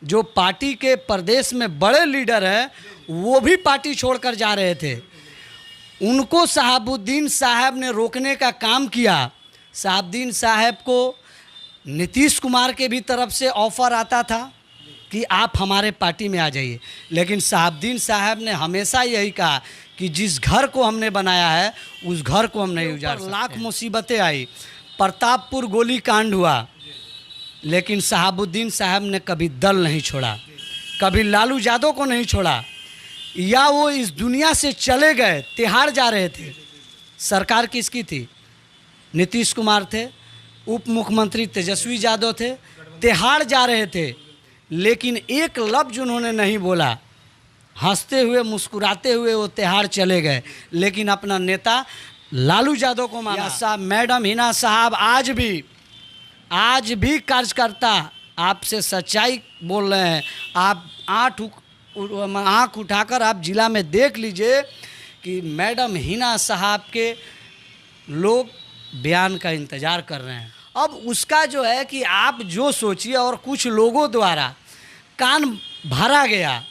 जो पार्टी के प्रदेश में बड़े लीडर हैं वो भी पार्टी छोड़कर जा रहे थे। उनको शहाबुद्दीन साहब ने रोकने का काम किया। शहाबुद्दीन साहब को नीतीश कुमार के भी तरफ से ऑफ़र आता था कि आप हमारे पार्टी में आ जाइए, लेकिन शहाबुद्दीन साहब ने हमेशा यही कहा कि जिस घर को हमने बनाया है उस घर को हम नहीं उजाड़ सकते। लाख मुसीबतें आई, प्रतापपुर गोली कांड हुआ, लेकिन शहाबुद्दीन साहब ने कभी दल नहीं छोड़ा, कभी लालू यादव को नहीं छोड़ा, या वो इस दुनिया से चले गए। तिहाड़ जा रहे थे, सरकार किसकी थी? नीतीश कुमार थे, उप मुख्यमंत्री तेजस्वी यादव थे, तिहाड़ जा रहे थे, लेकिन एक लफ्ज़ उन्होंने नहीं बोला। हंसते हुए मुस्कुराते हुए वो तिहाड़ चले गए, लेकिन अपना नेता लालू यादव को माना। साहब, मैडम हिना साहब आज भी कार्यकर्ता आपसे सच्चाई बोल रहे हैं। आप आँख उठाकर आप जिला में देख लीजिए कि मैडम हिना साहब के लोग बयान का इंतज़ार कर रहे हैं। अब उसका जो है कि आप जो सोचिए, और कुछ लोगों द्वारा कान भरा गया,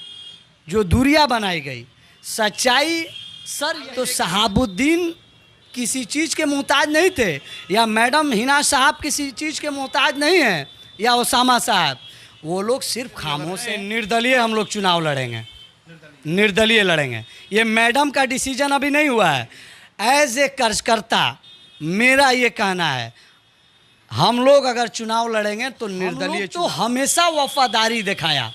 जो दूरियां बनाई गई, सच्चाई सर। तो शहाबुद्दीन किसी चीज़ के मोहताज नहीं थे, या मैडम हिना साहब किसी चीज़ के मोहताज नहीं हैं, या ओसामा साहब। वो लोग सिर्फ खामोश हैं। निर्दलीय हम लोग चुनाव लड़ेंगे, निर्दलीय लड़ेंगे। ये मैडम का डिसीजन अभी नहीं हुआ है। एज ए कार्यकर्ता मेरा ये कहना है, हम लोग अगर चुनाव लड़ेंगे तो निर्दलीय। तो हमेशा वफादारी दिखाया।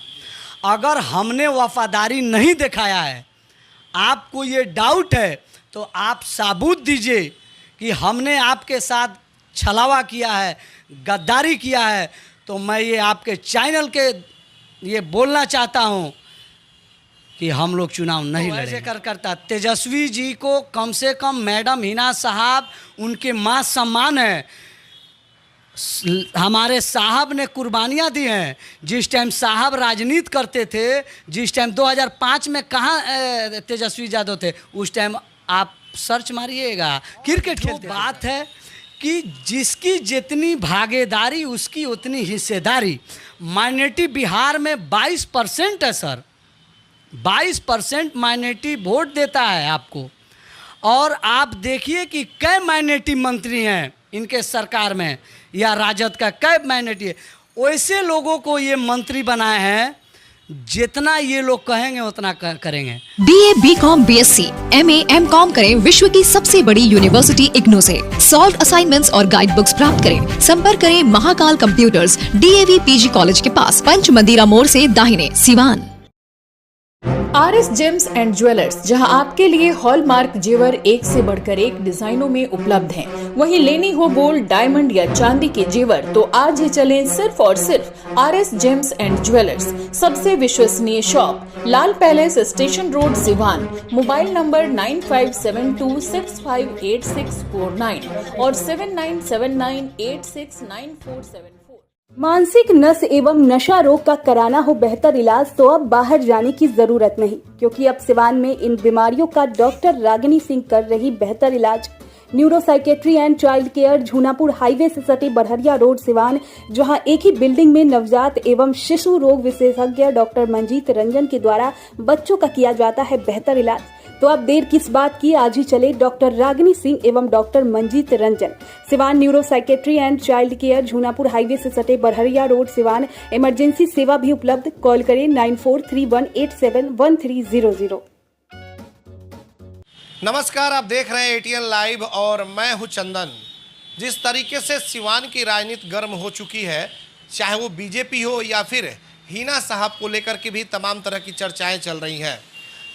अगर हमने वफादारी नहीं दिखाया है, आपको ये डाउट है, तो आप सबूत दीजिए कि हमने आपके साथ छलावा किया है, गद्दारी किया है। तो मैं ये आपके चैनल के ये बोलना चाहता हूँ कि हम लोग चुनाव नहीं लड़ेंगे। ऐसे करता तेजस्वी जी को कम से कम मैडम हिना साहब, उनके मां सम्मान है। हमारे साहब ने कुर्बानियाँ दी हैं। जिस टाइम साहब राजनीति करते थे, जिस टाइम 2005 में कहाँ तेजस्वी यादव थे, उस टाइम आप सर्च मारिएगा, क्रिकेट खेलते। बात है कि जिसकी जितनी भागीदारी उसकी उतनी हिस्सेदारी। माइनॉरिटी बिहार में 22% है सर, 22% माइनॉरिटी वोट देता है आपको। और आप देखिए कि कई माइनॉरिटी मंत्री हैं इनके सरकार में, या राजद का कई माइनॉरिटी है। वैसे लोगों को ये मंत्री बनाए हैं, जितना ये लोग कहेंगे उतना करेंगे। BA, BCom, BSc, MA, MCom करें विश्व की सबसे बड़ी यूनिवर्सिटी इग्नू से। सॉल्व असाइनमेंट्स और गाइड बुक्स प्राप्त करें। संपर्क करें Mahakal computers, DAV PG college के पास, पंच मंदिरा मोड़ से दाहिने, Siwan. RS James and jewellers, जहां आपके लिए हॉलमार्क जेवर एक से बढ़कर एक डिजाइनों में उपलब्ध हैं। वहीं लेनी हो गोल्ड, डायमंड या चांदी के जेवर, तो आज ही चलें सिर्फ और सिर्फ RS जेम्स एंड ज्वेलर्स। सबसे विश्वसनीय shop, Lal palace, station road, Siwan. Mobile number 9572658649 और 7979869474। मानसिक नस एवं नशा रोग का कराना हो बेहतर इलाज, तो अब बाहर जाने की जरूरत नहीं, क्योंकि अब सिवान में इन बीमारियों का डॉक्टर रागिनी सिंह कर रही बेहतर इलाज। न्यूरोसाइकेट्री and child care, Jhunapur highway से सटे बड़हरिया रोड, सिवान, जहां एक ही बिल्डिंग में नवजात एवं शिशु रोग विशेषज्ञ डॉक्टर मंजीत रंजन के द्वारा बच्चों का किया जाता है बेहतर इलाज। तो अब देर किस बात की, आज ही चले डॉक्टर रागिनी सिंह एवं doctor Manjeet Ranjan. Siwan neuropsychiatry and child care, Jhunapur highway से सटे बड़हरिया रोड, सिवान। इमरजेंसी सेवा भी उपलब्ध। कॉल करें 9431871300। नमस्कार, आप देख रहे हैं ATN लाइव और मैं हूं चंदन। जिस तरीके से सिवान की राजनीति गर्म हो चुकी है, चाहे वो बीजेपी हो या फिर हिना साहब को लेकर के भी तमाम तरह की चर्चाएं चल रही हैं,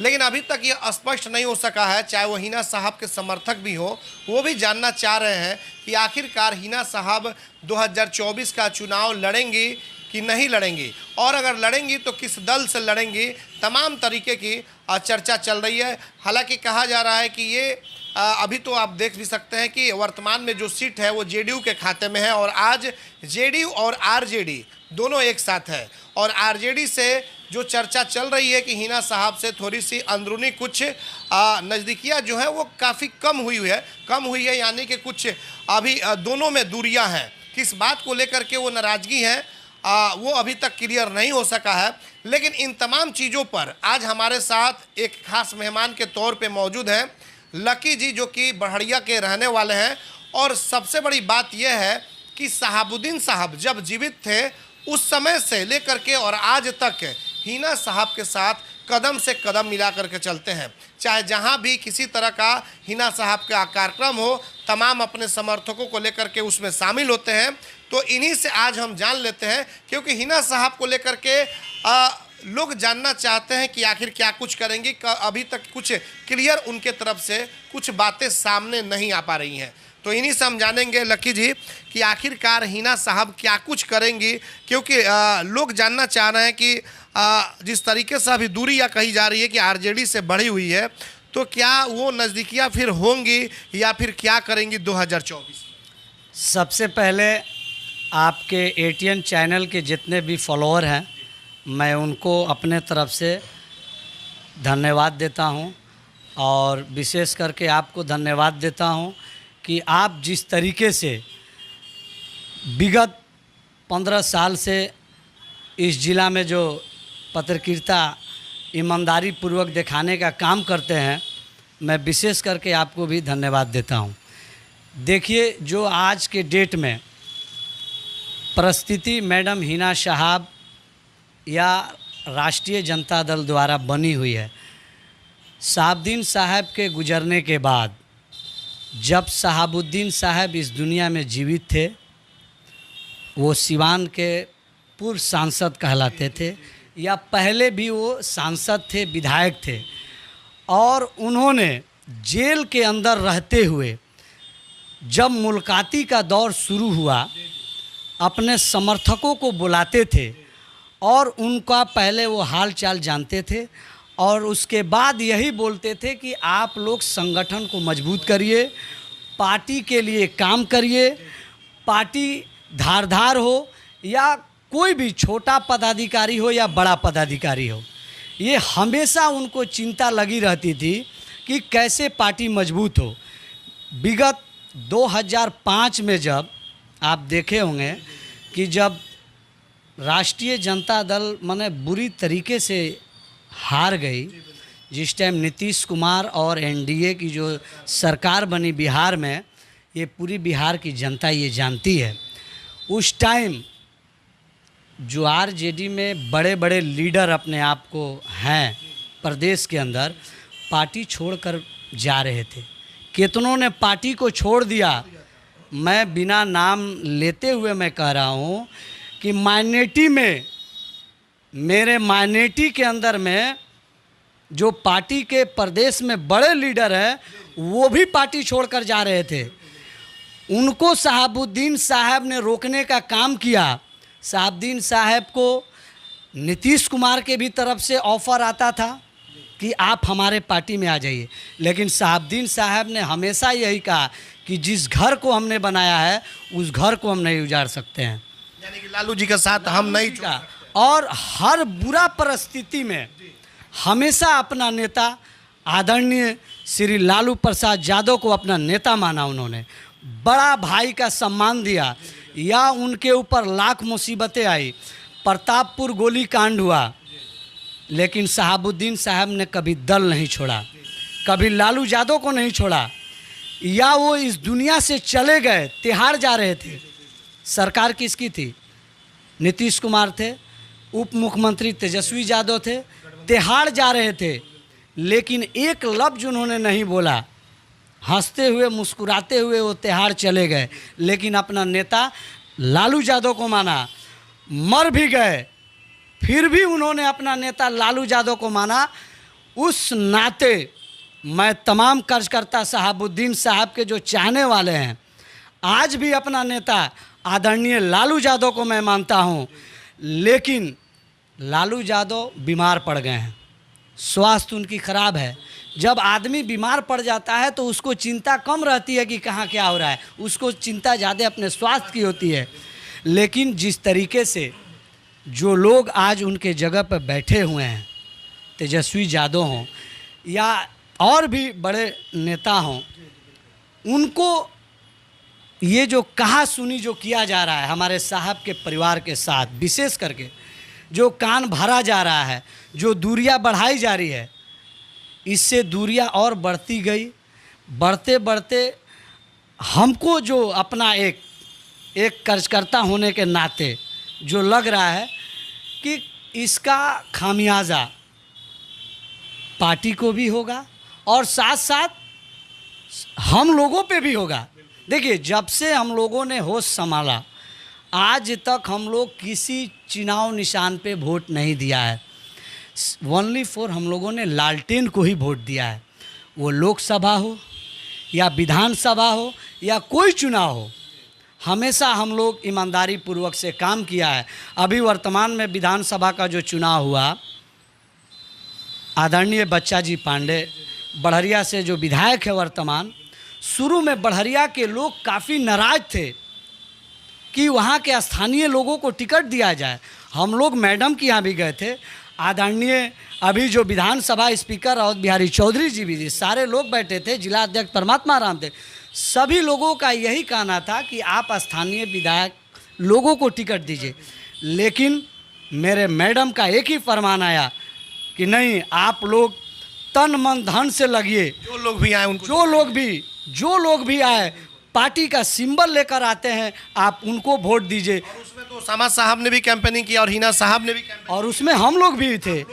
लेकिन अभी तक ये स्पष्ट नहीं हो सका है, चाहे वो हिना साहब के समर्थक भी हो, वो भी जानना चाह रहे हैं कि आखिरकार हिना साहब 2024 का चुनाव लड़ेंगी कि नहीं लड़ेंगी, और अगर लड़ेंगी तो किस दल से लड़ेंगी। तमाम तरीके की चर्चा चल रही है। हालांकि कहा जा रहा है कि ये अभी तो आप देख भी सकते हैं कि वर्तमान में जो सीट है वो JDU के खाते में है, और आज JDU और RJD दोनों एक साथ है। और RJD से जो चर्चा चल रही है कि हिना साहब से थोड़ी सी अंदरूनी कुछ नज़दीकियाँ जो है वो काफ़ी कम हुई है, यानी कि कुछ अभी दोनों में दूरियां हैं। किस बात को लेकर के वो नाराज़गी है, वो अभी तक क्लियर नहीं हो सका है। लेकिन इन तमाम चीज़ों पर आज हमारे साथ एक खास मेहमान के तौर पे मौजूद हैं लकी जी, जो कि बड़हड़िया के रहने वाले हैं। और सबसे बड़ी बात यह है कि शहाबुद्दीन साहब जब जीवित थे उस समय से लेकर के और आज तक हिना साहब के साथ कदम से कदम मिला करके चलते हैं। चाहे जहां भी किसी तरह का हिना साहब का कार्यक्रम हो, तमाम अपने समर्थकों को लेकर के उसमें शामिल होते हैं। तो इन्हीं से आज हम जान लेते हैं, क्योंकि हिना साहब को लेकर के लोग जानना चाहते हैं कि आखिर क्या कुछ करेंगी। अभी तक कुछ क्लियर उनके तरफ से कुछ बातें सामने नहीं आ पा रही हैं। तो इन्हीं से हम जानेंगे लकी जी कि आखिरकार हिना साहब क्या कुछ करेंगी, क्योंकि लोग जानना चाह रहे हैं कि जिस तरीके से अभी दूरी या कही जा रही है कि आरजेडी से बढ़ी हुई है, तो क्या वो नज़दीकियाँ फिर होंगी या फिर क्या करेंगी 2024? सबसे पहले आपके एटीएन चैनल के जितने भी फॉलोअर हैं, मैं उनको अपने तरफ से धन्यवाद देता हूं, और विशेष करके आपको धन्यवाद देता हूं कि आप जिस तरीके से विगत 15 साल से इस ज़िला में जो पत्रकारिता ईमानदारी पूर्वक दिखाने का काम करते हैं, मैं विशेष करके आपको भी धन्यवाद देता हूं। देखिए, जो आज के डेट में परिस्थिति मैडम हिना साहब या राष्ट्रीय जनता दल द्वारा बनी हुई है, शहाबुद्दीन साहब के गुजरने के बाद, जब शहाबुद्दीन साहब इस दुनिया में जीवित थे, वो सिवान के पूर्व सांसद कहलाते थे, या पहले भी वो सांसद थे, विधायक थे। और उन्होंने जेल के अंदर रहते हुए जब मुलाकाती का दौर शुरू हुआ, अपने समर्थकों को बुलाते थे और उनका पहले वो हाल चाल जानते थे, और उसके बाद यही बोलते थे कि आप लोग संगठन को मजबूत करिए, पार्टी के लिए काम करिए, पार्टी धारदार हो या कोई भी छोटा पदाधिकारी हो या बड़ा पदाधिकारी हो, ये हमेशा उनको चिंता लगी रहती थी कि कैसे पार्टी मजबूत हो। विगत 2005 में जब आप देखे होंगे कि जब राष्ट्रीय जनता दल माने बुरी तरीके से हार गई, जिस टाइम नीतीश कुमार और एनडीए की जो सरकार बनी बिहार में, ये पूरी बिहार की जनता ये जानती है, उस टाइम जो आरजेडी में बड़े बड़े लीडर अपने आप को हैं प्रदेश के अंदर, पार्टी छोड़कर जा रहे थे। कितनों ने पार्टी को छोड़ दिया। मैं बिना नाम लेते हुए मैं कह रहा हूँ कि माइनॉरिटी में, मेरे माइनॉरिटी के अंदर में जो पार्टी के प्रदेश में बड़े लीडर हैं, वो भी पार्टी छोड़कर जा रहे थे। उनको शहाबुद्दीन साहब ने रोकने का काम किया। शहाबुद्दीन साहब को नीतीश कुमार के भी तरफ से ऑफ़र आता था कि आप हमारे पार्टी में आ जाइए, लेकिन शहाबुद्दीन साहब ने हमेशा यही कहा कि जिस घर को हमने बनाया है उस घर को हम नहीं उजाड़ सकते हैं, यानी कि लालू जी के साथ हम नहीं छोड़ सकते। और हर बुरा परिस्थिति में हमेशा अपना नेता आदरणीय श्री लालू प्रसाद यादव को अपना नेता माना। उन्होंने बड़ा भाई का सम्मान दिया, या उनके ऊपर लाख मुसीबतें आई, प्रतापपुर गोली कांड हुआ, लेकिन शहाबुद्दीन साहब ने कभी दल नहीं छोड़ा, कभी लालू यादव को नहीं छोड़ा, या वो इस दुनिया से चले गए। तिहाड़ जा रहे थे, सरकार किसकी थी? नीतीश कुमार थे, उप मुख्यमंत्री तेजस्वी यादव थे, तिहाड़ जा रहे थे, लेकिन एक लफ्ज़ उन्होंने नहीं बोला। हंसते हुए मुस्कुराते हुए वो तिहाड़ चले गए, लेकिन अपना नेता लालू यादव को माना। मर भी गए, फिर भी उन्होंने अपना नेता लालू यादव को माना। उस नाते मैं तमाम कार्यकर्ता शहाबुद्दीन साहब के जो चाहने वाले हैं, आज भी अपना नेता आदरणीय लालू यादव को मैं मानता हूं, लेकिन लालू यादव बीमार पड़ गए हैं, स्वास्थ्य उनकी खराब है। जब आदमी बीमार पड़ जाता है तो उसको चिंता कम रहती है कि कहाँ क्या हो रहा है, उसको चिंता ज़्यादा अपने स्वास्थ्य की होती है। लेकिन जिस तरीके से जो लोग आज उनके जगह पर बैठे हुए हैं, तेजस्वी यादव हों या और भी बड़े नेता हों, उनको ये जो कहा सुनी जो किया जा रहा है हमारे साहब के परिवार के साथ, विशेष करके जो कान भरा जा रहा है, जो दूरियां बढ़ाई जा रही है, इससे दूरियां और बढ़ती गई। बढ़ते बढ़ते हमको जो अपना एक कार्यकर्ता होने के नाते जो लग रहा है कि इसका खामियाजा पार्टी को भी होगा और साथ साथ हम लोगों पे भी होगा। देखिए, जब से हम लोगों ने होश संभाला आज तक हम लोग किसी चुनाव निशान पे वोट नहीं दिया है। ओनली फॉर हम लोगों ने लालटेन को ही वोट दिया है। वो लोकसभा हो या विधानसभा हो या कोई चुनाव हो, हमेशा हम लोग ईमानदारी पूर्वक से काम किया है। अभी वर्तमान में विधानसभा का जो चुनाव हुआ, आदरणीय बच्चा जी पांडे बढ़हरिया से जो विधायक है वर्तमान, शुरू में बढ़हरिया के लोग काफ़ी नाराज थे कि वहाँ के स्थानीय लोगों को टिकट दिया जाए। हम लोग मैडम के यहाँ भी गए थे, आदरणीय अभी जो विधानसभा स्पीकर राउत बिहारी चौधरी जी भी थे, सारे लोग बैठे थे, जिला अध्यक्ष परमात्मा राम थे। सभी लोगों का यही कहना था कि आप स्थानीय विधायक लोगों को टिकट दीजिए, लेकिन मेरे मैडम का एक ही फरमान आया कि नहीं, आप लोग तन मन धन से लगिए। जो लोग भी आए उनको, जो लोग भी आए पार्टी का सिंबल लेकर आते हैं, आप उनको वोट दीजिए। उसमें तो ओसामा साहब ने भी कैंपेनिंग किया और हिना साहब ने भी कैंपेनिंग, और उसमें हम लोग भी थे।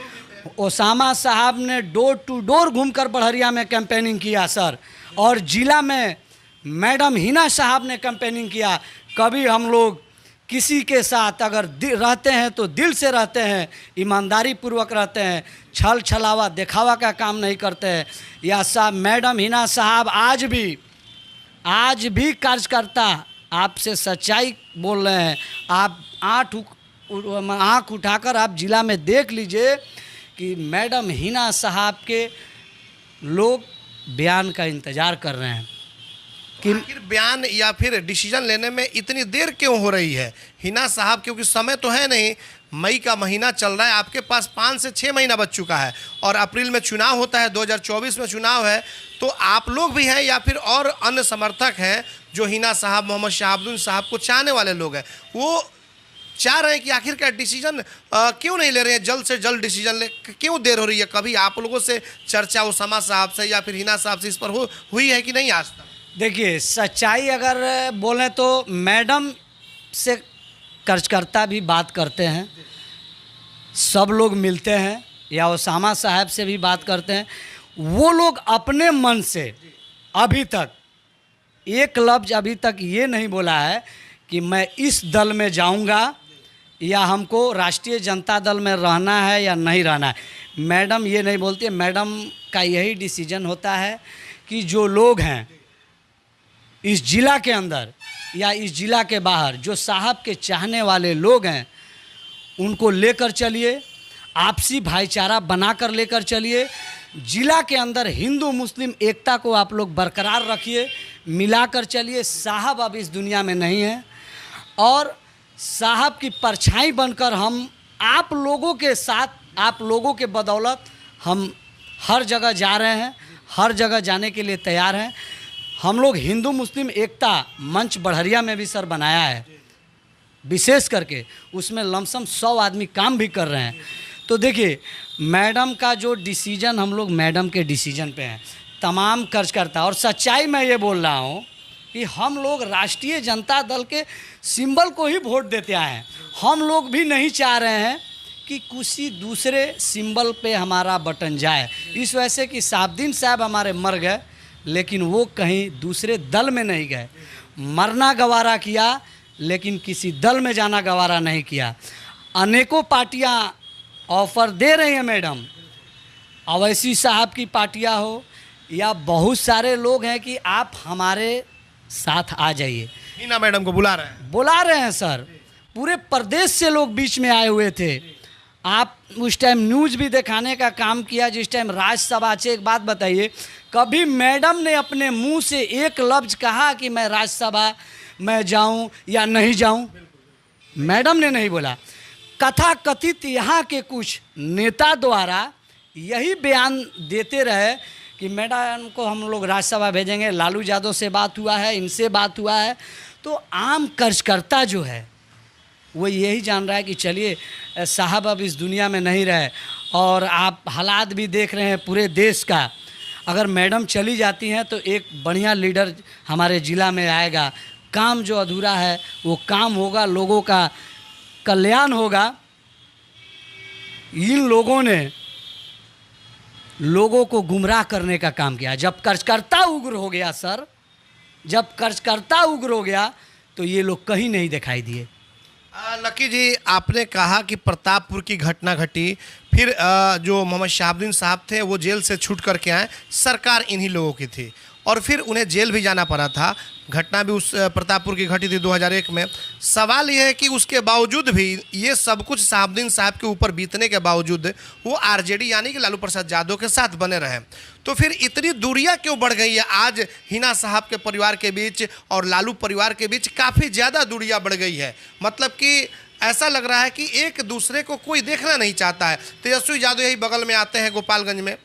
ओसामा साहब ने डोर टू डोर घूमकर बढ़हरिया में कैंपेनिंग किया सर, और जिला में मैडम हिना साहब ने कैंपेनिंग किया। कभी हम लोग किसी के साथ अगर रहते हैं तो दिल से रहते हैं, ईमानदारी पूर्वक रहते हैं, छल छलावा दिखावा का काम नहीं करते हैं। या साहब मैडम हिना साहब आज भी कार्यकर्ता आपसे सच्चाई बोल रहे हैं। आप आँख उठाकर आप जिला में देख लीजिए कि मैडम हिना साहब के लोग बयान का इंतज़ार कर रहे हैं कि आखिर बयान या फिर डिसीजन लेने में इतनी देर क्यों हो रही है हिना साहब? क्योंकि समय तो है नहीं, मई का महीना चल रहा है, आपके पास 5 से 6 महीना बच चुका है और अप्रैल में चुनाव होता है, 2024 में चुनाव है। तो आप लोग भी हैं या फिर और अन्य समर्थक हैं जो हिना साहब, मोहम्मद शहाबुद्दीन साहब को चाहने वाले लोग हैं, वो चाह रहे हैं कि आखिरकार डिसीजन क्यों नहीं ले रहे हैं, जल्द से जल्द डिसीजन ले, क्यों देर हो रही है? कभी आप लोगों से चर्चा ओसामा साहब से या फिर हिना साहब से इस पर हुई है कि नहीं आज तक? देखिए, सच्चाई अगर बोलें तो मैडम से कार्यकर्ता भी बात करते हैं, सब लोग मिलते हैं, या ओसामा साहब से भी बात करते हैं। वो लोग अपने मन से अभी तक एक लफ्ज़ अभी तक ये नहीं बोला है कि मैं इस दल में जाऊंगा या हमको राष्ट्रीय जनता दल में रहना है या नहीं रहना है। मैडम ये नहीं बोलती है। मैडम का यही डिसीजन होता है कि जो लोग हैं इस जिला के अंदर या इस जिला के बाहर, जो साहब के चाहने वाले लोग हैं, उनको लेकर चलिए, आपसी भाईचारा बनाकर लेकर चलिए। जिला के अंदर हिंदू मुस्लिम एकता को आप लोग बरकरार रखिए, मिलाकर चलिए। साहब अब इस दुनिया में नहीं है और साहब की परछाई बनकर हम आप लोगों के साथ, आप लोगों के बदौलत हम हर जगह जा रहे हैं, हर जगह जाने के लिए तैयार हैं। हम लोग हिंदू मुस्लिम एकता मंच बढ़हरिया में भी सर बनाया है, विशेष करके उसमें लमसम 100 आदमी काम भी कर रहे हैं। तो देखिए, मैडम का जो डिसीजन, हम लोग मैडम के डिसीजन पे हैं, तमाम कार्यकर्ता। और सच्चाई मैं ये बोल रहा हूँ कि हम लोग राष्ट्रीय जनता दल के सिंबल को ही वोट देते आए हैं। हम लोग भी नहीं चाह रहे हैं कि किसी दूसरे सिंबल पे हमारा बटन जाए। इस वजह से कि शहाबुद्दीन साहब हमारे मर गए, लेकिन वो कहीं दूसरे दल में नहीं गए। मरना गवारा किया, लेकिन किसी दल में जाना गवारा नहीं किया। अनेकों पार्टियां ऑफ़र दे रही हैं मैडम, अवैसी साहब की पार्टियां हो या बहुत सारे लोग हैं कि आप हमारे साथ आ जाइए। हिना मैडम को बुला रहे हैं सर। पूरे प्रदेश से लोग बीच में आए हुए थे। आप उस टाइम न्यूज़ भी दिखाने का काम किया जिस टाइम राज्यसभा से। एक बात बताइए, कभी मैडम ने अपने मुंह से एक लफ्ज़ कहा कि मैं राज्यसभा में जाऊं या नहीं जाऊं? मैडम ने नहीं बोला। कथा कथित यहाँ के कुछ नेता द्वारा यही बयान देते रहे कि मैडम को हम लोग राज्यसभा भेजेंगे, लालू यादव से बात हुआ है, इनसे बात हुआ है। तो आम कार्यकर्ता जो है वो यही जान रहा है कि चलिए साहब अब इस दुनिया में नहीं रहे, और आप हालात भी देख रहे हैं पूरे देश का। अगर मैडम चली जाती हैं तो एक बढ़िया लीडर हमारे ज़िला में आएगा, काम जो अधूरा है वो काम होगा, लोगों का कल्याण होगा। इन लोगों ने लोगों को गुमराह करने का काम किया। जब कार्यकर्ता उग्र हो गया सर, जब कार्यकर्ता उग्र हो गया तो ये लोग कहीं नहीं दिखाई दिए। लकी जी, आपने कहा कि प्रतापपुर की घटना घटी, फिर जो मोहम्मद शहाबुद्दीन साहब थे वो जेल से छूट करके आए, सरकार इन्हीं लोगों की थी और फिर उन्हें जेल भी जाना पड़ा था। घटना भी उस प्रतापपुर की घटी थी 2001 में। सवाल यह है कि उसके बावजूद भी, ये सब कुछ शहाबुद्दीन साहब के ऊपर बीतने के बावजूद वो आरजेडी यानी कि लालू प्रसाद यादव के साथ बने रहे। तो फिर इतनी दूरियां क्यों बढ़ गई है? आज हिना साहब के परिवार के बीच और लालू परिवार के बीच काफ़ी ज़्यादा दूरियां बढ़ गई है। मतलब कि ऐसा लग रहा है कि एक दूसरे को कोई देखना नहीं चाहता है। तेजस्वी यादव यही बगल में आते हैं गोपालगंज में,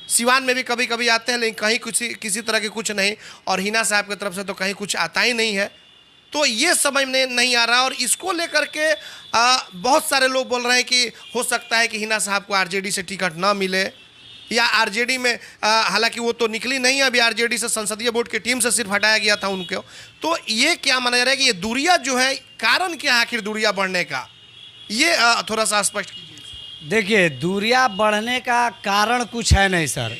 सिवान में भी कभी कभी आते हैं, लेकिन कहीं किसी तरह के कुछ नहीं, और हिना साहब की तरफ से तो कहीं कुछ आता ही नहीं है। तो ये समझ में नहीं आ रहा, और इसको लेकर के बहुत सारे लोग बोल रहे हैं कि हो सकता है कि हिना साहब को आरजेडी से टिकट ना मिले, या आरजेडी में हालांकि वो तो निकली नहीं, अभी आरजेडी से संसदीय बोर्ड की टीम से सिर्फ हटाया गया था उनको। तो ये क्या माना जा रहा है कि ये दूरियां जो है, कारण क्या है आखिर दूरियां बढ़ने का, ये थोड़ा सा स्पष्ट कीजिए। देखिए, दूरियां बढ़ने का कारण कुछ है नहीं सर।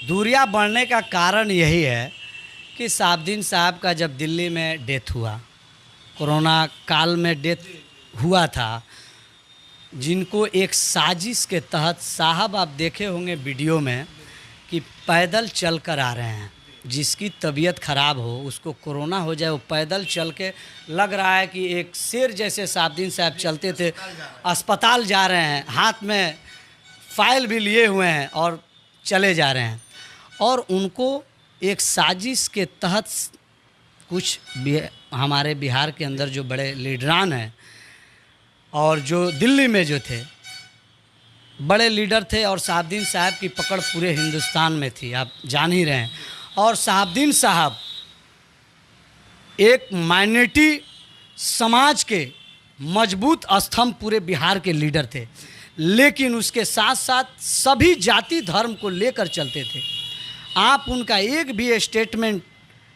दूरियां बढ़ने का कारण यही है कि शहाबुद्दीन साहब का जब दिल्ली में डेथ हुआ, कोरोना काल में डेथ हुआ था, जिनको एक साजिश के तहत, साहब आप देखे होंगे वीडियो में कि पैदल चल कर आ रहे हैं, जिसकी तबीयत ख़राब हो, उसको कोरोना हो जाए, वो पैदल चल के, लग रहा है कि एक शेर जैसे शहाबुद्दीन साहब चलते थे, अस्पताल जा रहे हैं, हाथ में फाइल भी लिए हुए हैं और चले जा रहे हैं। और उनको एक साजिश के तहत कुछ हमारे बिहार के अंदर जो बड़े लीडरान हैं और जो दिल्ली में जो थे बड़े लीडर थे, और शहाबुद्दीन साहब की पकड़ पूरे हिंदुस्तान में थी, आप जान ही रहे हैं। और शहाबुद्दीन साहब एक माइनॉरिटी समाज के मजबूत स्तंभ पूरे बिहार के लीडर थे, लेकिन उसके साथ साथ सभी जाति धर्म को लेकर चलते थे। आप उनका एक भी स्टेटमेंट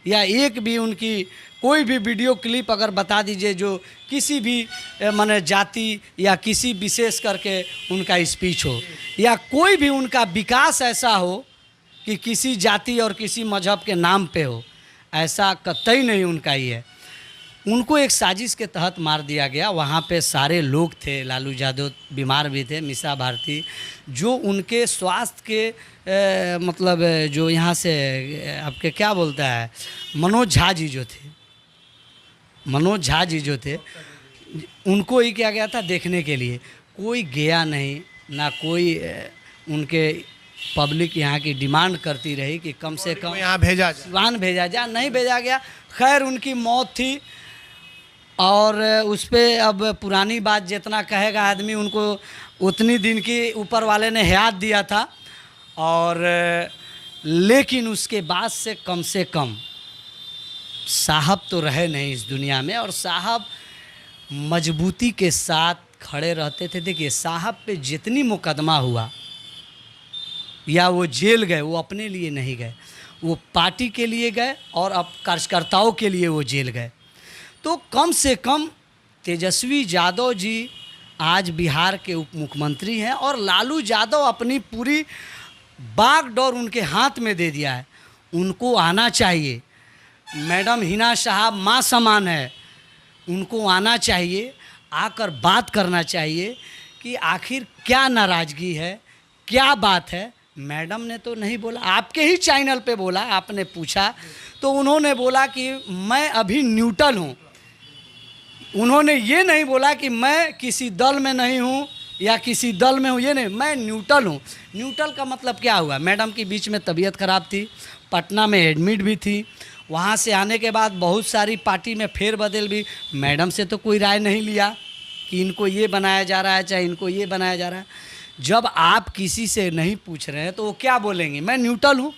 या एक भी उनकी कोई भी वीडियो क्लिप अगर बता दीजिए जो किसी भी माने जाति या किसी विशेष करके उनका स्पीच हो, या कोई भी उनका विकास ऐसा हो कि किसी जाति और किसी मजहब के नाम पे हो, ऐसा कतई नहीं उनका ही है। उनको एक साजिश के तहत मार दिया गया। वहाँ पे सारे लोग थे, लालू यादव बीमार भी थे, मीसा भारती, जो उनके स्वास्थ्य के मतलब जो यहाँ से आपके क्या बोलता है, मनोज झा जी जो थे, मनोज झा जी जो थे, उनको ही किया गया था देखने के लिए। कोई गया नहीं, ना कोई उनके पब्लिक यहाँ की डिमांड करती रही कि कम से कम यहाँ भेजा जाए, सिवान भेजा जाए, नहीं भेजा गया। खैर उनकी मौत थी, और उस पर अब पुरानी बात जितना कहेगा आदमी, उनको उतनी दिन की ऊपर वाले ने हयात दिया था। और लेकिन उसके बाद से कम साहब तो रहे नहीं इस दुनिया में, और साहब मजबूती के साथ खड़े रहते थे। देखिए, साहब पे जितनी मुकदमा हुआ या वो जेल गए, वो अपने लिए नहीं गए, वो पार्टी के लिए गए और अब कार्यकर्ताओं के लिए वो जेल गए। तो कम से कम तेजस्वी यादव जी आज बिहार के उप मुख्यमंत्री हैं, और लालू यादव अपनी पूरी बागडोर उनके हाथ में दे दिया है। उनको आना चाहिए। मैडम हिना साहब माँ समान है, उनको आना चाहिए, आकर बात करना चाहिए कि आखिर क्या नाराज़गी है, क्या बात है। मैडम ने तो नहीं बोला, आपके ही चैनल पे बोला, आपने पूछा तो उन्होंने बोला कि मैं अभी न्यूट्रल हूँ। उन्होंने ये नहीं बोला कि मैं किसी दल में नहीं हूँ या किसी दल में हूँ, ये नहीं, मैं न्यूट्रल हूँ। न्यूट्रल का मतलब क्या हुआ? मैडम की बीच में तबीयत ख़राब थी, पटना में एडमिट भी थी, वहाँ से आने के बाद बहुत सारी पार्टी में फेरबदल भी, मैडम से तो कोई राय नहीं लिया कि इनको ये बनाया जा रहा है, चाहे इनको ये बनाया जा रहा है। जब आप किसी से नहीं पूछ रहे हैं तो वो क्या बोलेंगे, मैं न्यूट्रल हूँ।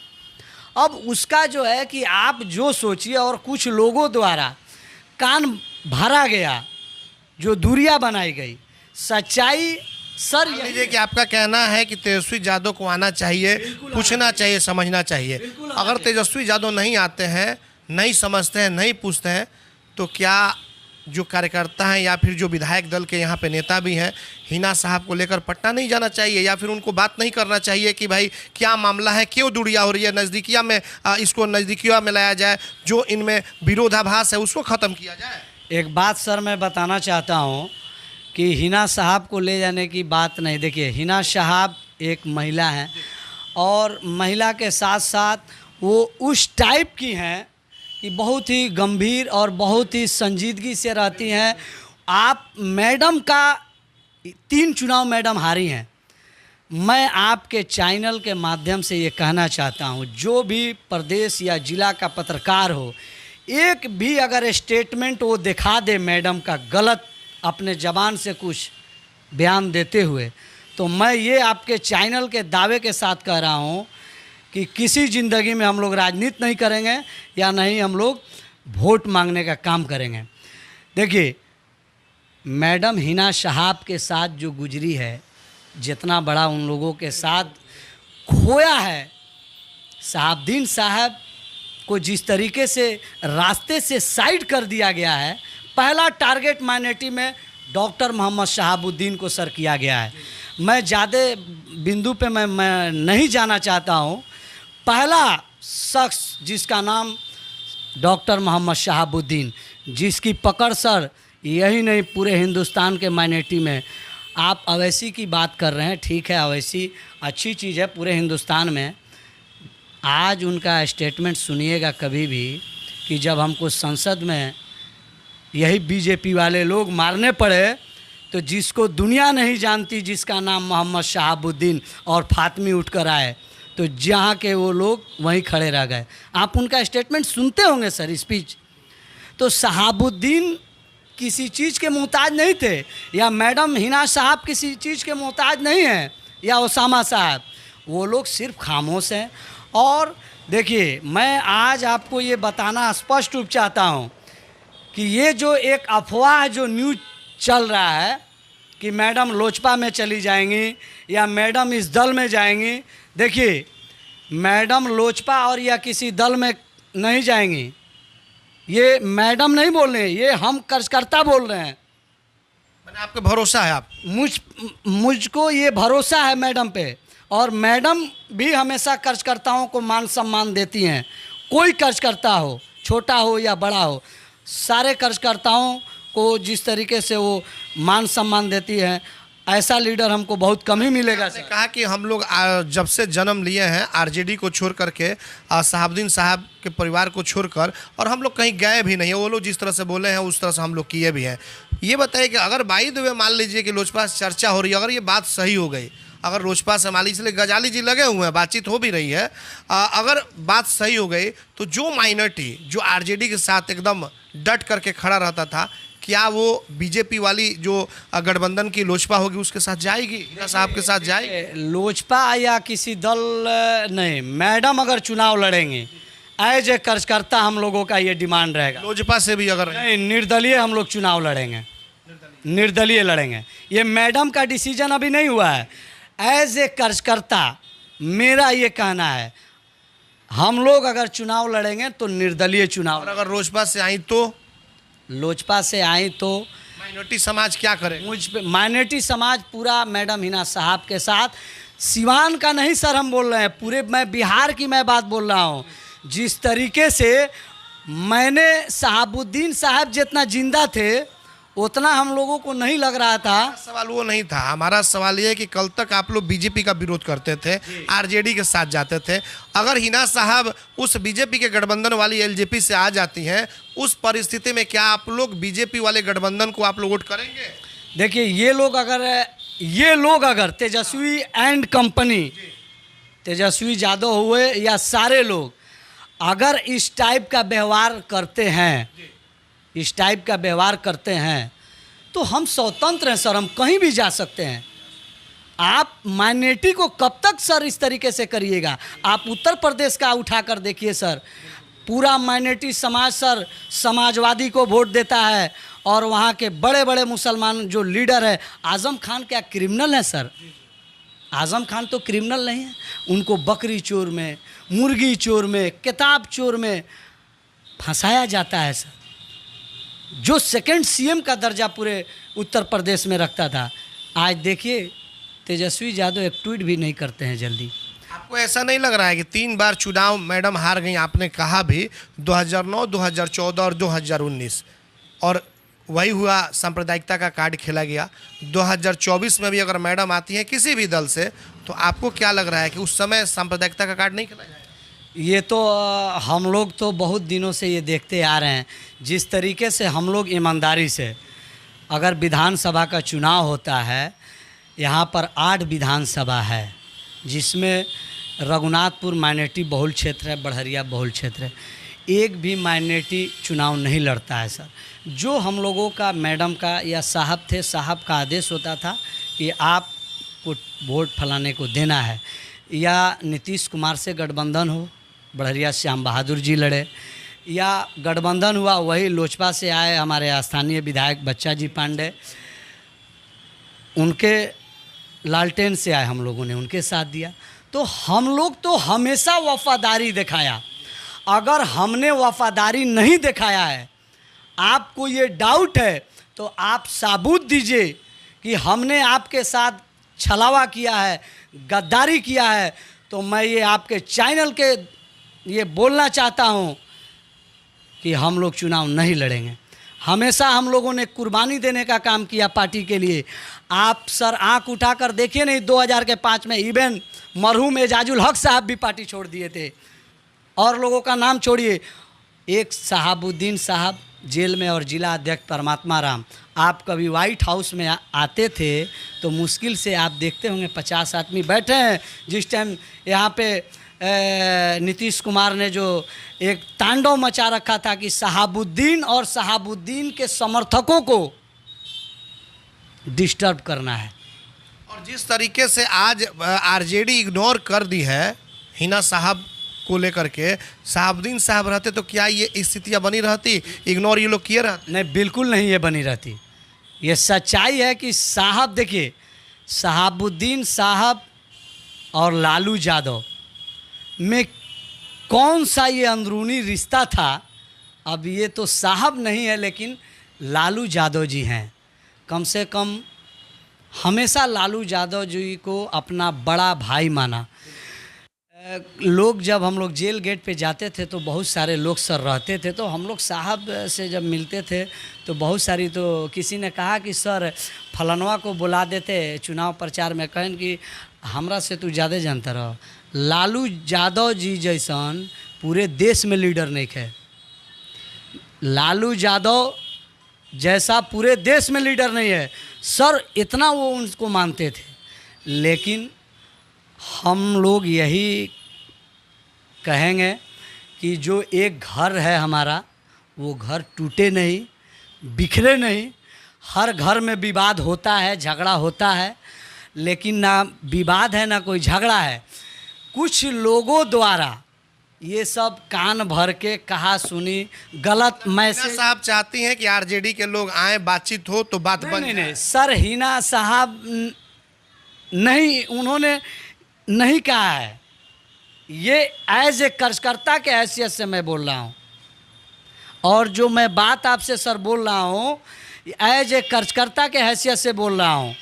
अब उसका जो है कि आप जो सोचिए, और कुछ लोगों द्वारा कान भरा गया, जो दूरियां बनाई गई, सच्चाई सर मान यही लीजिए कि आपका कहना है कि तेजस्वी यादव को आना चाहिए, पूछना चाहिए, समझना चाहिए। अगर तेजस्वी यादव नहीं आते हैं, नहीं समझते हैं, नहीं पूछते हैं, तो क्या जो कार्यकर्ता हैं या फिर जो विधायक दल के यहाँ पे नेता भी हैं, हिना साहब को लेकर पटना नहीं जाना चाहिए, या फिर उनको बात नहीं करना चाहिए कि भाई क्या मामला है, क्यों दूरिया हो रही है, नज़दीकिया में इसको नज़दीकिया में लाया जाए, जो इनमें विरोधाभास है उसको ख़त्म किया जाए। एक बात सर मैं बताना चाहता हूँ कि हिना साहब को ले जाने की बात नहीं। देखिए, हिना साहब एक महिला हैं, और महिला के साथ साथ वो उस टाइप की हैं कि बहुत ही गंभीर और बहुत ही संजीदगी से रहती हैं। आप मैडम का 3 चुनाव मैडम हारी हैं। मैं आपके चैनल के माध्यम से ये कहना चाहता हूँ, जो भी प्रदेश या जिला का पत्रकार हो, एक भी अगर स्टेटमेंट वो दिखा दे मैडम का गलत, अपने ज़बान से कुछ बयान देते हुए, तो मैं ये आपके चैनल के दावे के साथ कह रहा हूँ कि किसी ज़िंदगी में हम लोग राजनीति नहीं करेंगे, या नहीं हम लोग वोट मांगने का काम करेंगे। देखिए, मैडम हिना साहब के साथ जो गुजरी है, जितना बड़ा उन लोगों के साथ खोया है, शहाबुद्दीन साहब को जिस तरीके से रास्ते से साइड कर दिया गया है, पहला टारगेट माइनॉरिटी में डॉक्टर मोहम्मद शहाबुद्दीन को सर किया गया है। मैं ज़्यादा बिंदु पे मैं नहीं जाना चाहता हूँ। पहला शख्स जिसका नाम डॉक्टर मोहम्मद शहाबुद्दीन, जिसकी पकड़ सर यही नहीं पूरे हिंदुस्तान के माइनॉरिटी में। आप अवैसी की बात कर रहे हैं, ठीक है, अवैसी अच्छी चीज़ है पूरे हिंदुस्तान में। आज उनका स्टेटमेंट सुनिएगा कभी भी कि जब हमको संसद में यही बीजेपी वाले लोग मारने पड़े, तो जिसको दुनिया नहीं जानती, जिसका नाम मोहम्मद शहाबुद्दीन और फातमी उठकर आए, तो जहाँ के वो लोग वहीं खड़े रह गए। आप उनका स्टेटमेंट सुनते होंगे सर, स्पीच। तो शहाबुद्दीन किसी चीज़ के मोहताज नहीं थे, या मैडम हिना साहब किसी चीज़ के मोहताज नहीं हैं, या ओसामा साहब, वो लोग सिर्फ खामोश हैं। और देखिए, मैं आज आपको ये बताना स्पष्ट रूप चाहता हूँ कि ये जो एक अफवाह जो न्यूज़ चल रहा है कि मैडम लोजपा में चली जाएंगी या मैडम इस दल में जाएंगी, देखिए, मैडम लोजपा और या किसी दल में नहीं जाएंगी। ये मैडम नहीं बोल रहे हैं, ये हम कार्यकर्ता बोल रहे हैं। मैंने आपके भरोसा है, आप मुझको ये भरोसा है मैडम पे, और मैडम भी हमेशा कार्यकर्ताओं को मान सम्मान देती हैं। कोई कार्यकर्ता हो, छोटा हो या बड़ा हो, सारे कार्यकर्ताओं को जिस तरीके से वो मान सम्मान देती है, ऐसा लीडर हमको बहुत कम ही मिलेगा। आपने कहा कि हम लोग जब से जन्म लिए हैं आरजेडी को छोड़ करके, शहाबुद्दीन साहब के परिवार को छोड़कर, और हम लोग कहीं गए भी नहीं है। वो लोग जिस तरह से बोले हैं उस तरह से हम लोग किए भी हैं। ये बताइए कि अगर बाई द वे मान लीजिए कि लोजपा से चर्चा हो रही है, अगर ये बात सही हो गई, अगर लोजपा से मान लीजिए, इसलिए गजाली जी लगे हुए हैं, बातचीत हो भी रही है, अगर बात सही हो गई, तो जो माइनॉरिटी जो आरजेडी के साथ एकदम डट करके खड़ा रहता था, क्या वो बीजेपी वाली जो गठबंधन की लोजपा होगी उसके साथ जाएगी, हिना साहब के साथ जाएगी? लोजपा या किसी दल नहीं, मैडम अगर चुनाव लड़ेंगे एज ए कार्यकर्ता, हम लोगों का ये डिमांड रहेगा। लोजपा से भी अगर नहीं, निर्दलीय हम लोग चुनाव लड़ेंगे, निर्दलीय लड़ेंगे। ये मैडम का डिसीजन अभी नहीं हुआ है। एज ए कार्यकर्ता मेरा ये कहना है, हम लोग अगर चुनाव लड़ेंगे तो निर्दलीय चुनाव। और अगर लोजपा से आई तो? लोजपा से आई तो माइनॉरिटी समाज क्या करे? माइनॉरिटी समाज पूरा मैडम हिना साहब के साथ, सिवान का नहीं सर हम बोल रहे हैं, पूरे मैं बिहार की मैं बात बोल रहा हूँ। जिस तरीके से मैंने शहाबुद्दीन साहब जितना जिंदा थे उतना हम लोगों को नहीं लग रहा था। सवाल वो नहीं था, हमारा सवाल ये है कि कल तक आप लोग बीजेपी का विरोध करते थे, आरजेडी के साथ जाते थे। अगर हिना साहब उस बीजेपी के गठबंधन वाली एलजेपी से आ जाती हैं, उस परिस्थिति में क्या आप लोग बीजेपी वाले गठबंधन को आप लोग वोट करेंगे? देखिए, ये लोग अगर तेजस्वी एंड कंपनी, तेजस्वी यादव हुए या सारे लोग अगर इस टाइप का व्यवहार करते हैं, इस टाइप का व्यवहार करते हैं, तो हम स्वतंत्र हैं सर, हम कहीं भी जा सकते हैं। आप माइनॉरिटी को कब तक सर इस तरीके से करिएगा? आप उत्तर प्रदेश का उठाकर देखिए सर, पूरा माइनॉरिटी समाज सर समाजवादी को वोट देता है, और वहाँ के बड़े बड़े मुसलमान जो लीडर है, आजम खान क्या क्रिमिनल है सर? आजम खान तो क्रिमिनल नहीं है। उनको बकरी चोर में, मुर्गी चोर में, किताब चोर में फंसाया जाता है सर। जो सेकंड सीएम का दर्जा पूरे उत्तर प्रदेश में रखता था, आज देखिए तेजस्वी यादव एक ट्वीट भी नहीं करते हैं जल्दी। आपको ऐसा नहीं लग रहा है कि 3 बार चुनाव मैडम हार गई? आपने कहा भी 2009, 2014 और 2019, और वही हुआ, सांप्रदायिकता का कार्ड खेला गया। 2024 में भी अगर मैडम आती हैं किसी भी दल से, तो आपको क्या लग रहा है कि उस समय सांप्रदायिकता का कार्ड नहीं खेला जाएगा? ये तो हम लोग तो बहुत दिनों से ये देखते आ रहे हैं, जिस तरीके से हम लोग ईमानदारी से, अगर विधानसभा का चुनाव होता है, यहाँ पर 8 विधानसभा है, जिसमें रघुनाथपुर माइनॉरिटी बहुल क्षेत्र है, बढ़हरिया बहुल क्षेत्र है, एक भी माइनॉरिटी चुनाव नहीं लड़ता है सर। जो हम लोगों का मैडम का या साहब थे, साहब का आदेश होता था कि आपको वोट फलाने को देना है, या नीतीश कुमार से गठबंधन हो, बढ़हरिया श्याम बहादुर जी लड़े, या गठबंधन हुआ वही लोजपा से आए हमारे स्थानीय विधायक बच्चा जी पांडे, उनके लालटेन से आए, हम लोगों ने उनके साथ दिया। तो हम लोग तो हमेशा वफादारी दिखाया। अगर हमने वफादारी नहीं दिखाया है, आपको ये डाउट है, तो आप सबूत दीजिए कि हमने आपके साथ छलावा किया है, गद्दारी किया है। तो मैं ये आपके चैनल के ये बोलना चाहता हूँ कि हम लोग चुनाव नहीं लड़ेंगे। हमेशा हम लोगों ने कुर्बानी देने का काम किया पार्टी के लिए। आप सर आंख उठाकर देखिए नहीं, 2005 में इवन मरहूम एजाजुल हक साहब भी पार्टी छोड़ दिए थे, और लोगों का नाम छोड़िए। एक शहाबुद्दीन साहब जेल में, और जिला अध्यक्ष परमात्मा राम। आप कभी व्हाइट हाउस में आते थे तो मुश्किल से आप देखते होंगे 50 आदमी बैठे हैं। जिस टाइम यहाँ पे नीतीश कुमार ने जो एक तांडव मचा रखा था कि शहाबुद्दीन और शहाबुद्दीन के समर्थकों को डिस्टर्ब करना है, और जिस तरीके से आज आरजेडी इग्नोर कर दी है हिना साहब को लेकर के, शहाबुद्दीन साहब रहते तो क्या ये स्थितियाँ बनी रहती? इग्नोर ये लोग किए रहते? नहीं, बिल्कुल नहीं ये बनी रहती। ये सच्चाई है कि साहब, देखिए शहाबुद्दीन साहब और लालू यादव में कौन सा ये अंदरूनी रिश्ता था, अब ये तो साहब नहीं है लेकिन लालू यादव जी हैं। कम से कम हमेशा लालू यादव जी को अपना बड़ा भाई माना। लोग जब हम लोग जेल गेट पे जाते थे तो बहुत सारे लोग सर रहते थे, तो हम लोग साहब से जब मिलते थे तो बहुत सारी, तो किसी ने कहा कि सर फलनवा को बुला देते चुनाव प्रचार में, कहें कि हमरा से तू ज़्यादा जानता रहो। लालू यादव जी जैसन पूरे देश में लीडर नहीं है। लालू यादव जैसा पूरे देश में लीडर नहीं है सर, इतना वो उनको मानते थे। लेकिन हम लोग यही कहेंगे कि जो एक घर है हमारा, वो घर टूटे नहीं, बिखरे नहीं। हर घर में विवाद होता है, झगड़ा होता है, लेकिन ना विवाद है ना कोई झगड़ा है। कुछ लोगों द्वारा ये सब कान भर के कहा सुनी गलत मैसेज। साहब चाहती हैं कि आरजेडी के लोग आए, बातचीत हो तो बात बन नहीं सर, हिना साहब नहीं, उन्होंने नहीं कहा है। ये एज ए कार्यकर्ता के हैसियत से मैं बोल रहा हूँ, और जो मैं बात आपसे सर बोल रहा हूँ एज ए कार्यकर्ता के हैसियत से बोल रहा हूँ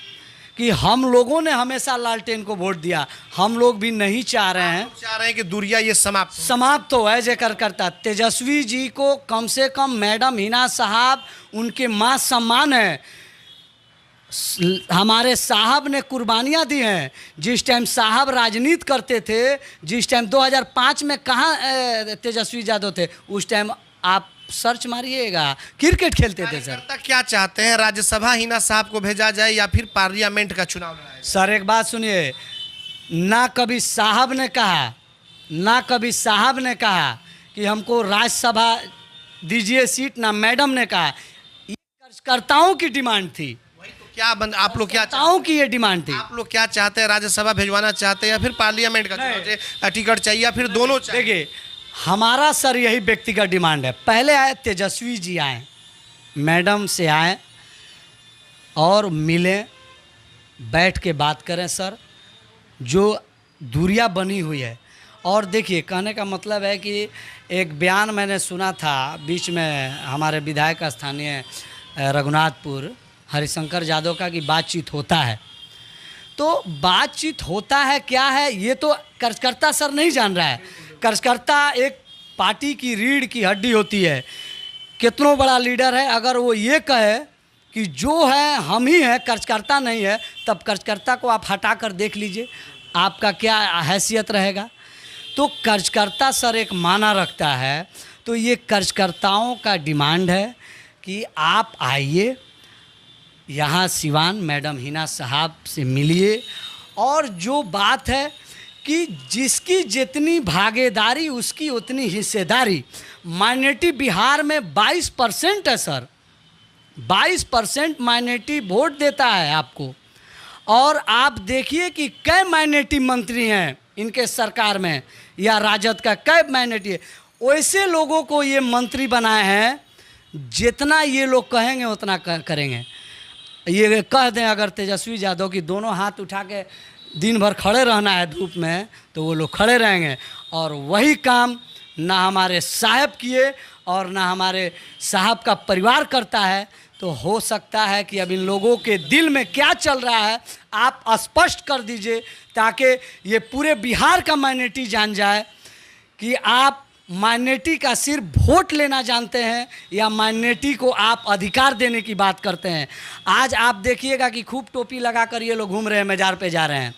कि हम लोगों ने हमेशा लालटेन को वोट दिया। हम लोग भी नहीं चाह रहे हैं कि दूरिया ये समाप्त हो। एज ए कार्यकर्ता तेजस्वी जी को कम से कम मैडम हिना साहब, उनके मां सम्मान है। हमारे साहब ने कुर्बानियाँ दी हैं। जिस टाइम साहब राजनीति करते थे, जिस टाइम 2005 में कहाँ तेजस्वी यादव थे, उस टाइम आप सर्च मारिएगा, क्रिकेट खेलते थे सर। क्या चाहते हैं, राज्यसभा हिना साहब को भेजा जाए या फिर पार्लियामेंट का चुनाव लड़ाया? सर एक बात सुनिए, ना कभी साहब ने कहा, ना कभी साहब ने कहा कि हमको राज्यसभा दीजिए सीट, ना मैडम ने कहा। ये कार्यकर्ताओं की डिमांड थी। आप लोग क्या नेताओं की ये डिमांड थी। आप लोग क्या चाहते हैं? राज्यसभा भेजवाना चाहते हैं या फिर पार्लियामेंट का टिकट चाहिए या फिर दोनों चाहिए? देखिए, हमारा सर यही व्यक्तिगत डिमांड है। पहले आए तेजस्वी जी, आए मैडम से आए और मिलें, बैठ के बात करें सर, जो दूरियां बनी हुई है। और देखिए, कहने का मतलब है कि एक बयान मैंने सुना था बीच में हमारे विधायक स्थानीय रघुनाथपुर हरिशंकर यादव का, कि बातचीत होता है। तो बातचीत होता है क्या है ये तो कार्यकर्ता सर नहीं जान रहा है। कार्यकर्ता एक पार्टी की रीढ़ की हड्डी होती है। कितनों बड़ा लीडर है, अगर वो ये कहे कि जो है हम ही हैं, कार्यकर्ता नहीं है, तब कार्यकर्ता को आप हटा कर देख लीजिए, आपका क्या हैसियत रहेगा। तो कार्यकर्ता सर एक माना रखता है। तो ये कार्यकर्ताओं का डिमांड है कि आप आइए यहाँ सिवान, मैडम हिना साहब से मिलिए, और जो बात है कि जिसकी जितनी भागीदारी उसकी उतनी हिस्सेदारी। माइनॉरिटी बिहार में 22% है सर, 22% माइनॉरिटी वोट देता है आपको। और आप देखिए कि कई माइनॉरिटी मंत्री हैं इनके सरकार में, या राजद का कई माइनॉरिटी है। वैसे लोगों को ये मंत्री बनाए हैं, जितना ये लोग कहेंगे उतना करेंगे। ये कह दें अगर तेजस्वी यादव की दोनों हाथ उठा के दिन भर खड़े रहना है धूप में, तो वो लोग खड़े रहेंगे। और वही काम ना हमारे साहब किए और ना हमारे साहब का परिवार करता है। तो हो सकता है कि अब इन लोगों के दिल में क्या चल रहा है आप स्पष्ट कर दीजिए, ताकि ये पूरे बिहार का माइनॉरिटी जान जाए कि आप माइनॉरिटी का सिर्फ वोट लेना जानते हैं या माइनॉरिटी को आप अधिकार देने की बात करते हैं। आज आप देखिएगा कि खूब टोपी लगा कर ये लोग घूम रहे हैं, मजार पे जा रहे हैं।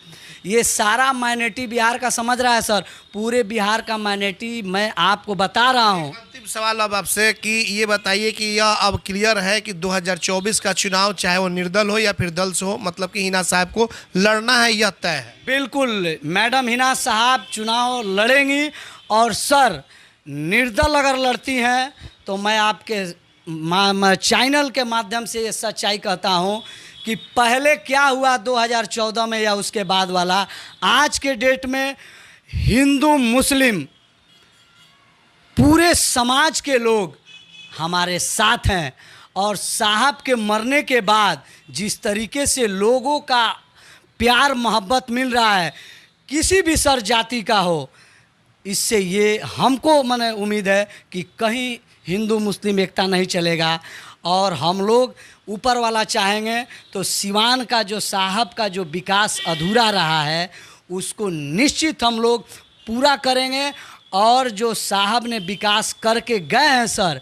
ये सारा माइनॉरिटी बिहार का समझ रहा है सर, पूरे बिहार का माइनॉरिटी। मैं आपको बता रहा हूँ। अंतिम सवाल अब आपसे कि ये बताइए कि यह अब क्लियर है कि 2024 का चुनाव चाहे वो निर्दल हो या फिर दल से हो, मतलब कि हिना साहब को लड़ना है, यह तय है? बिल्कुल, मैडम हिना साहब चुनाव लड़ेंगी। और सर, निर्दल अगर लड़ती हैं तो मैं आपके चैनल के माध्यम से ये सच्चाई कहता हूँ कि पहले क्या हुआ 2014 में या उसके बाद वाला, आज के डेट में हिंदू मुस्लिम पूरे समाज के लोग हमारे साथ हैं। और साहब के मरने के बाद जिस तरीके से लोगों का प्यार मोहब्बत मिल रहा है, किसी भी सर जाति का हो, इससे ये हमको मने उम्मीद है कि कहीं हिंदू मुस्लिम एकता नहीं चलेगा। और हम लोग ऊपर वाला चाहेंगे तो सिवान का जो साहब का जो विकास अधूरा रहा है उसको निश्चित हम लोग पूरा करेंगे। और जो साहब ने विकास करके गए हैं सर,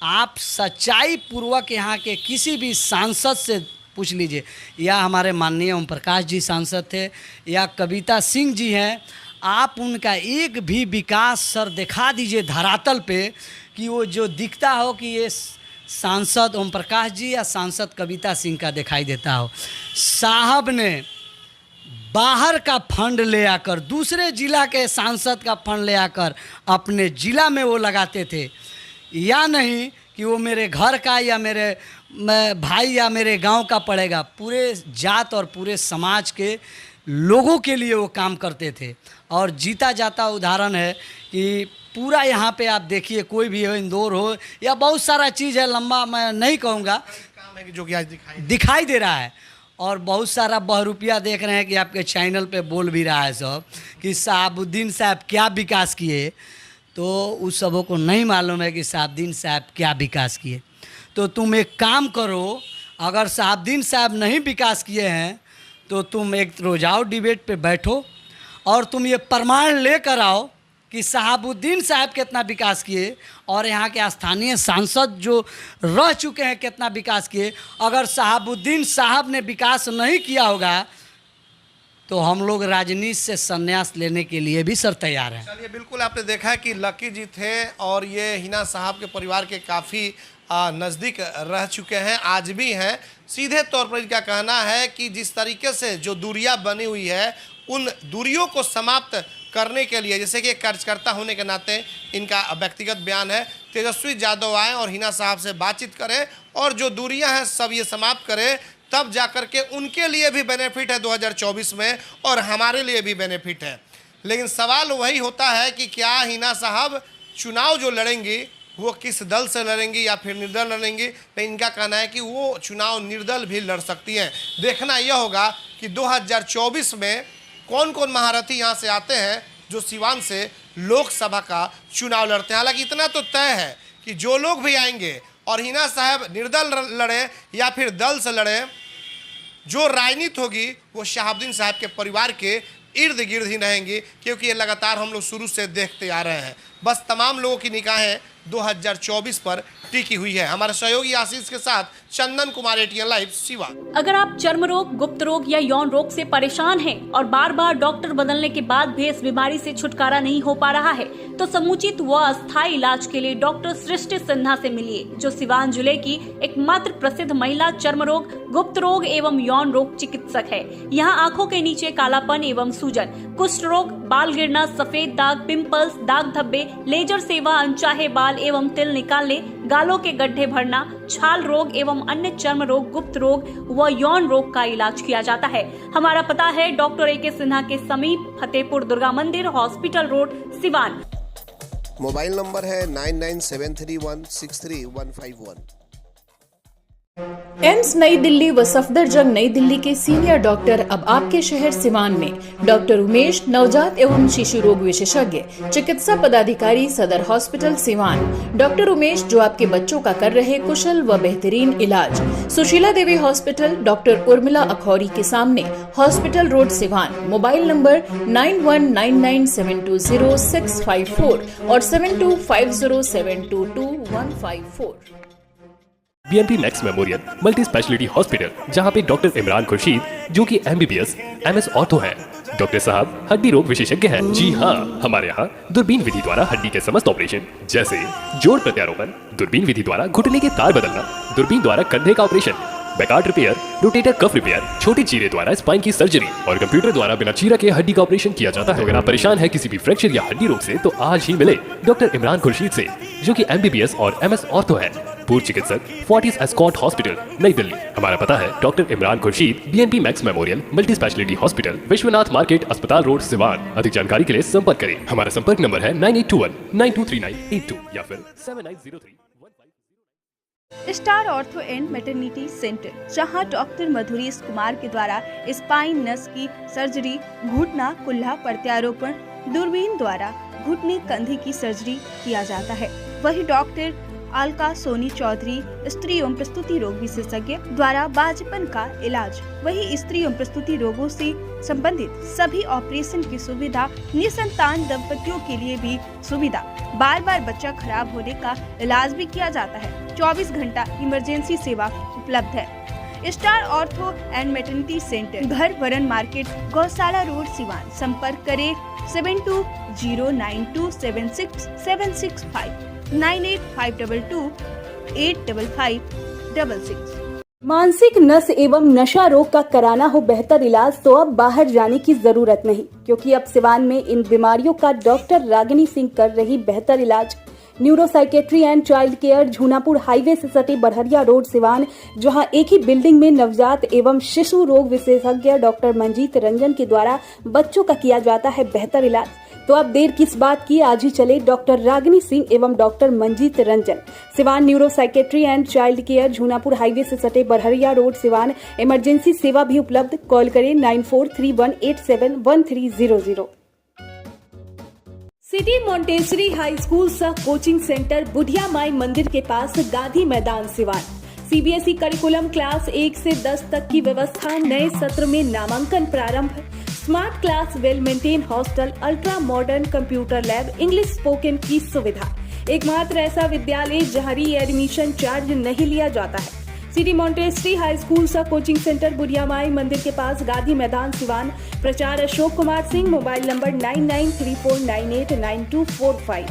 आप सच्चाई पूर्वक यहाँ के किसी भी सांसद से पूछ लीजिए, या हमारे माननीय ओम प्रकाश जी सांसद थे, या कविता सिंह जी हैं, आप उनका एक भी विकास सर दिखा दीजिए धरातल पे कि वो जो दिखता हो कि ये सांसद ओम प्रकाश जी या सांसद कविता सिंह का दिखाई देता हो। साहब ने बाहर का फंड ले आकर, दूसरे जिला के सांसद का फंड ले आकर अपने ज़िला में वो लगाते थे, या नहीं कि वो मेरे घर का या मेरे भाई या मेरे गांव का पड़ेगा। पूरे जात और पूरे समाज के लोगों के लिए वो काम करते थे। और जीता जाता उदाहरण है कि पूरा यहाँ पे आप देखिए, कोई भी हो, इंदौर हो या बहुत सारा चीज़ है, लंबा मैं नहीं कहूँगा, काम है कि जो कि आज दिखाई दे रहा है। और बहुत सारा बहरूपिया देख रहे हैं कि आपके चैनल पे बोल भी रहा है सब कि साहबुद्दीन साहब क्या विकास किए। तो उस सबों को नहीं मालूम है कि साहबुद्दीन साहब क्या विकास किए। तो तुम एक काम करो, अगर साहबुद्दीन साहब नहीं विकास किए हैं तो तुम एक रोज आओ डिबेट पे बैठो और तुम ये प्रमाण लेकर आओ कि साहबुद्दीन साहब कितना विकास किए और यहाँ के स्थानीय सांसद जो रह चुके हैं कितना विकास किए। अगर साहबुद्दीन साहब ने विकास नहीं किया होगा तो हम लोग राजनीति से संन्यास लेने के लिए भी सर तैयार हैं। चलिए, बिल्कुल आपने देखा कि लकी जी थे और ये हिना साहब के परिवार के काफ़ी नज़दीक रह चुके हैं, आज भी हैं। सीधे तौर पर इनका कहना है कि जिस तरीके से जो दूरियां बनी हुई है उन दूरियों को समाप्त करने के लिए, जैसे कि एक कार्यकर्ता होने के नाते इनका व्यक्तिगत बयान है, तेजस्वी यादव आए और हिना साहब से बातचीत करें और जो दूरियां हैं सब ये समाप्त करें, तब जाकर के उनके लिए भी बेनिफिट है 2024 में और हमारे लिए भी बेनिफिट है। लेकिन सवाल वही होता है कि क्या हिना साहब चुनाव जो लड़ेंगी वो किस दल से लड़ेंगी या फिर निर्दल लड़ेंगी। तो इनका कहना है कि वो चुनाव निर्दल भी लड़ सकती हैं। देखना यह होगा कि 2024 में कौन कौन महारथी यहाँ से आते हैं जो सिवान से लोकसभा का चुनाव लड़ते हैं। हालांकि इतना तो तय है कि जो लोग भी आएंगे और हिना साहब निर्दल लड़े या फिर दल से लड़े, जो राजनीति होगी वो शहाबुद्दीन साहब के परिवार के इर्द गिर्द ही रहेंगी, क्योंकि ये लगातार हम लोग शुरू से देखते आ रहे हैं। बस तमाम लोगों की निगाहें 2024 पर टिकी हुई है। हमारे सहयोगी आशीष के साथ चंदन कुमार, ATN लाइव सिवान। अगर आप चर्म रोग, गुप्त रोग या यौन रोग से परेशान हैं और बार बार डॉक्टर बदलने के बाद भी इस बीमारी से छुटकारा नहीं हो पा रहा है, तो समुचित व अस्थायी इलाज के लिए डॉक्टर सृष्टि सिन्हा से मिलिए, जो सिवान जिले की एकमात्र प्रसिद्ध महिला चर्म रोग, गुप्त रोग एवं यौन रोग चिकित्सक है। यहाँ आँखों के नीचे कालापन एवं सूजन, कुष्ठ रोग, बाल गिरना, सफेद दाग, पिंपल्स, दाग धब्बे, लेजर सेवा, अनचाहे बाल एवं तिल निकालने, गालों के गड्ढे भरना, छाल रोग एवं अन्य चर्म रोग, गुप्त रोग व यौन रोग का इलाज किया जाता है। हमारा पता है डॉक्टर AK सिन्हा के समीप फतेहपुर दुर्गा मंदिर, hospital road, Siwan. Mobile number है 9973163151। एम्स नई दिल्ली व सफदरजंग नई दिल्ली के सीनियर डॉक्टर अब आपके शहर सिवान में। डॉक्टर उमेश, नवजात एवं शिशु रोग विशेषज्ञ, चिकित्सा पदाधिकारी, सदर हॉस्पिटल सिवान। डॉक्टर उमेश जो आपके बच्चों का कर रहे कुशल व बेहतरीन इलाज। सुशीला देवी हॉस्पिटल, डॉक्टर उर्मिला अखौरी के सामने, hospital road Siwan. Mobile number 9199720654 और 7250722154। BNP max memorial multi speciality hospital, जहां पे डॉक्टर इमरान खुर्शीद जो कि MBBS MS ऑर्थो है। डॉक्टर साहब हड्डी रोग विशेषज्ञ हैं। जी हाँ, हमारे यहाँ दूरबीन विधि द्वारा हड्डी के समस्त ऑपरेशन जैसे जोड़ प्रत्यारोपण, दूरबीन विधि द्वारा घुटने के तार बदलना, दूरबीन द्वारा कंधे का operation, Bankart repair, rotator cuff repair, छोटी चीरे द्वारा स्पाइन की सर्जरी और कंप्यूटर द्वारा बिना चीरा के हड्डी का ऑपरेशन किया जाता है। अगर आप परेशान है किसी भी फ्रैक्चर या हड्डी रोग से, तो आज ही मिले डॉक्टर इमरान खुर्शीद से, जो कि MBBS और MS ऑर्थो है। पूर्व चिकित्सक, फोर्टिस एस्कॉर्ट हॉस्पिटल, नई दिल्ली। हमारा पता है doctor Imran Khurshid, BNP max memorial multi speciality hospital, Vishwanath market, अस्पताल रोड, सिवान। अधिक जानकारी के लिए संपर्क करें। हमारा संपर्क नंबर है 9821923982 या फिर 7903। Star ortho and maternity centre, जहां डॉक्टर मधुरीश कुमार के द्वारा स्पाइन नस की सर्जरी, घुटना कुल्हा प्रत्यारोपण, दूरबीन द्वारा घुटने कंधे की सर्जरी किया जाता है। वही डॉक्टर अलका सोनी चौधरी, स्त्री एवं प्रस्तुति रोग विशेषज्ञ द्वारा बाजपन का इलाज। वही स्त्री एवं प्रस्तुति रोगों से संबंधित सभी ऑपरेशन की सुविधा, निसंतान दंपतियों के लिए भी सुविधा, बार बार बच्चा खराब होने का इलाज भी किया जाता है। 24 घंटा इमरजेंसी सेवा उपलब्ध है। Star ortho and maternity centre, घर वरन मार्केट, गौशाला रोड, सिवान। संपर्क करें 7209276765 9852285566। मानसिक नस एवं नशा रोग का कराना हो बेहतर इलाज तो अब बाहर जाने की जरूरत नहीं, क्योंकि अब सिवान में इन बीमारियों का डॉक्टर रागिनी सिंह कर रही बेहतर इलाज। Neuropsychiatry and child care, Jhunapur highway से सटे बड़हरिया रोड, सिवान, जहां एक ही बिल्डिंग में नवजात एवं शिशु रोग विशेषज्ञ डॉक्टर मंजीत रंजन के द्वारा बच्चों का किया जाता है बेहतर इलाज। तो अब देर किस बात की, आज ही चले डॉक्टर रागिनी सिंह एवं doctor Manjeet Ranjan, Siwan. Neuropsychiatry and child care, Jhunapur highway से सटे बड़हरिया रोड, सिवान। इमरजेंसी सेवा भी उपलब्ध। कॉल करें 9431871300। सिटी मॉन्टेसरी हाई स्कूल सह कोचिंग सेंटर, बुढ़िया माई मंदिर के पास, Gandhi Maidan, Siwan. CBSE curriculum class 1 से 10 तक की व्यवस्था। नए सत्र में नामांकन प्रारंभ। Smart class, well maintain hostel, ultra modern computer lab, English spoken की सुविधा। एकमात्र ऐसा विद्यालय जहां री एडमिशन चार्ज नहीं लिया जाता है। सिटी मॉन्टेसरी हाई स्कूल सह कोचिंग सेंटर, बुढ़िया माई मंदिर के पास, गांधी मैदान, सिवान। प्रचार अशोक कुमार सिंह। Mobile number 9934989245।